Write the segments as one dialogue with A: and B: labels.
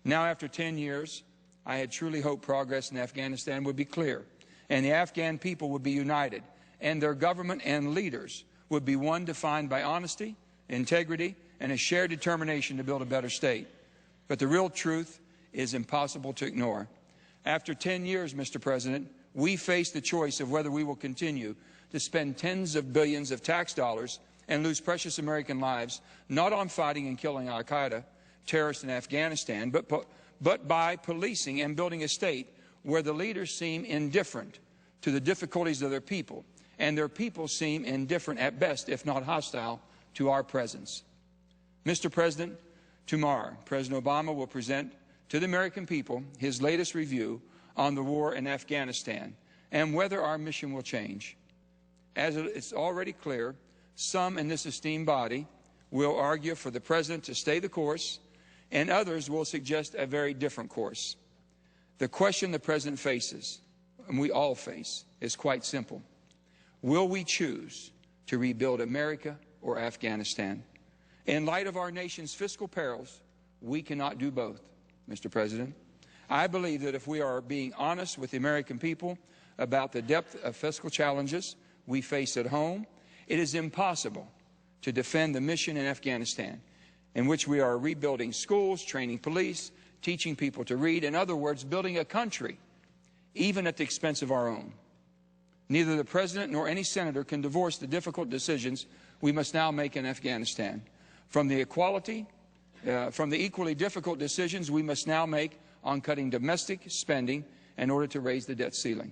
A: Now, after 10 years, I had truly hoped progress in Afghanistan would be clear, and the Afghan people would be united, and their government and leaders would be one defined by honesty, integrity, and a shared determination to build a better state. But the real truth is impossible to ignore. After 10 years, Mr. President, we face the choice of whether we will continue to spend tens of billions of tax dollars and lose precious American lives, not on fighting and killing al-Qaeda terrorists in Afghanistan, but by policing and building a state where the leaders seem indifferent to the difficulties of their people, and their people seem indifferent at best, if not hostile, to our presence. Mr. President, tomorrow, President Obama will present to the American people his latest review on the war in Afghanistan and whether our mission will change. As it's already clear, some in this esteemed body will argue for the President to stay the course, and others will suggest a very different course. The question the President faces, and we all face, is quite simple. Will we choose to rebuild America or Afghanistan? In light of our nation's fiscal perils, we cannot do both, Mr. President. I believe that if we are being honest with the American people about the depth of fiscal challenges we face at home, it is impossible to defend the mission in Afghanistan, in which we are rebuilding schools, training police, teaching people to read, in other words, building a country, even at the expense of our own. Neither the President nor any senator can divorce the difficult decisions we must now make in Afghanistan from the equally difficult decisions we must now make on cutting domestic spending in order to raise the debt ceiling.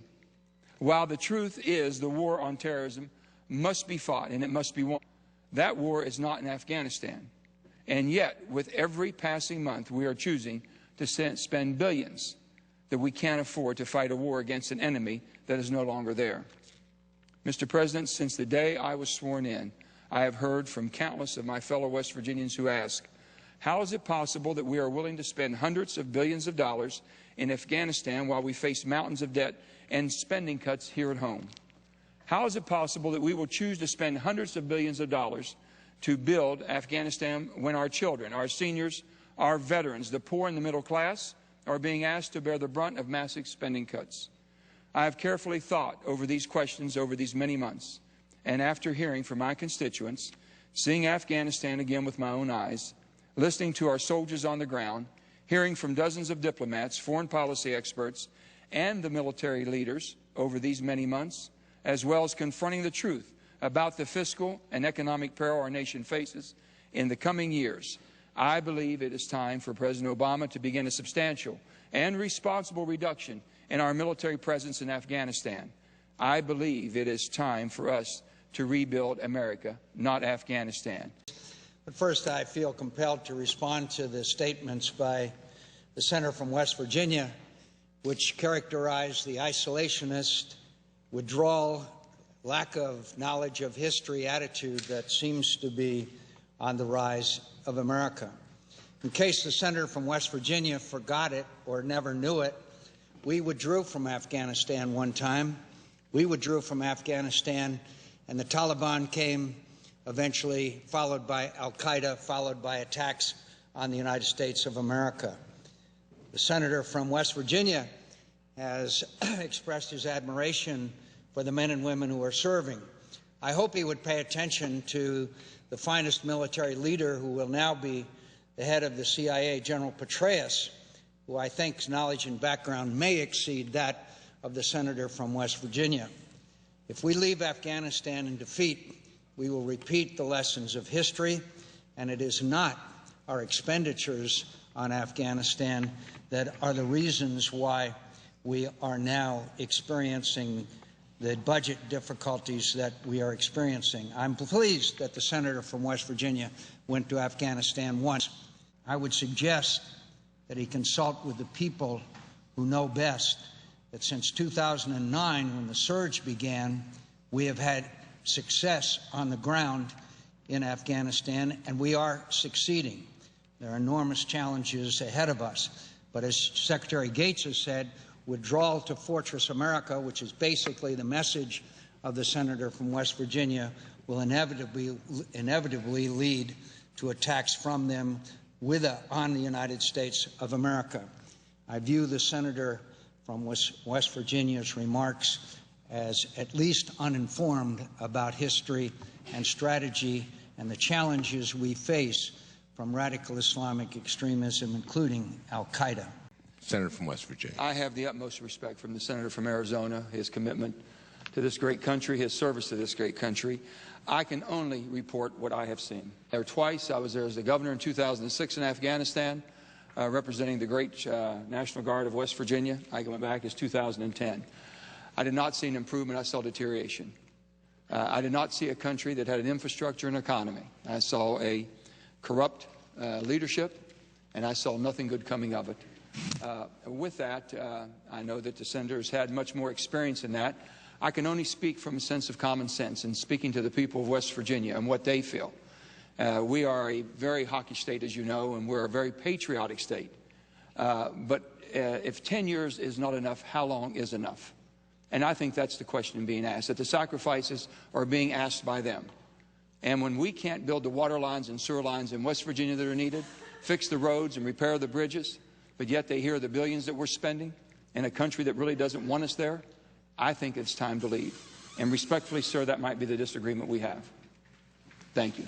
A: While the truth is the war on terrorism must be fought and it must be won, that war is not in Afghanistan. And yet, with every passing month, we are choosing to spend billions that we can't afford to fight a war against an enemy that is no longer there. Mr. President, since the day I was sworn in, I have heard from countless of my fellow West Virginians who ask, how is it possible that we are willing to spend hundreds of billions of dollars in Afghanistan while we face mountains of debt and spending cuts here at home? How is it possible that we will choose to spend hundreds of billions of dollars to build Afghanistan when our children, our seniors, our veterans, the poor and the middle class are being asked to bear the brunt of massive spending cuts? I have carefully thought over these questions over these many months, and after hearing from my constituents, seeing Afghanistan again with my own eyes, listening to our soldiers on the ground, hearing from dozens of diplomats, foreign policy experts, and the military leaders over these many months, as well as confronting the truth about the fiscal and economic peril our nation faces in the coming years, I believe it is time for President Obama to begin a substantial and responsible reduction in our military presence in Afghanistan. I believe it is time for us to rebuild America, not Afghanistan.
B: But first, I feel compelled to respond to the statements by the senator from West Virginia, which characterized the isolationist, withdrawal, lack of knowledge of history attitude that seems to be on the rise of America. In case the senator from West Virginia forgot it or never knew it, we withdrew from Afghanistan one time. We withdrew from Afghanistan, and the Taliban came eventually, followed by al-Qaeda, followed by attacks on the United States of America. The senator from West Virginia has expressed his admiration for the men and women who are serving. I hope he would pay attention to the finest military leader who will now be the head of the CIA, General Petraeus, who I think's knowledge and background may exceed that of the senator from West Virginia. If we leave Afghanistan in defeat, we will repeat the lessons of history, and it is not our expenditures on Afghanistan that are the reasons why we are now experiencing the budget difficulties that we are experiencing. I'm pleased that the senator from West Virginia went to Afghanistan once. I would suggest that he consult with the people who know best that since 2009, when the surge began, we have had success on the ground in Afghanistan, and we are succeeding. There are enormous challenges ahead of us. But as Secretary Gates has said, withdrawal to Fortress America, which is basically the message of the senator from West Virginia, will inevitably lead to attacks from them on the United States of America. I view the senator from West Virginia's remarks as at least uninformed about history and strategy and the challenges we face from radical Islamic extremism, including al-Qaeda.
C: Senator from West Virginia.
A: I have the utmost respect from the senator from Arizona, his commitment to this great country, his service to this great country. I can only report what I have seen. There twice. I was there as the governor in 2006 in Afghanistan, representing the great National Guard of West Virginia. I went back as 2010. I did not see an improvement. I saw deterioration. I did not see a country that had an infrastructure and economy. I saw a corrupt leadership, and I saw nothing good coming of it. With that, I know that the senator has had much more experience in that. I can only speak from a sense of common sense and speaking to the people of West Virginia and what they feel. We are a very hawkish state, as you know, and we're a very patriotic state. But if 10 years is not enough, how long is enough? And I think that's the question being asked, that the sacrifices are being asked by them. And when we can't build the water lines and sewer lines in West Virginia that are needed, fix the roads and repair the bridges, but yet they hear the billions that we're spending in a country that really doesn't want us there, I think it's time to leave. And respectfully, sir, that might be the disagreement we have. Thank you.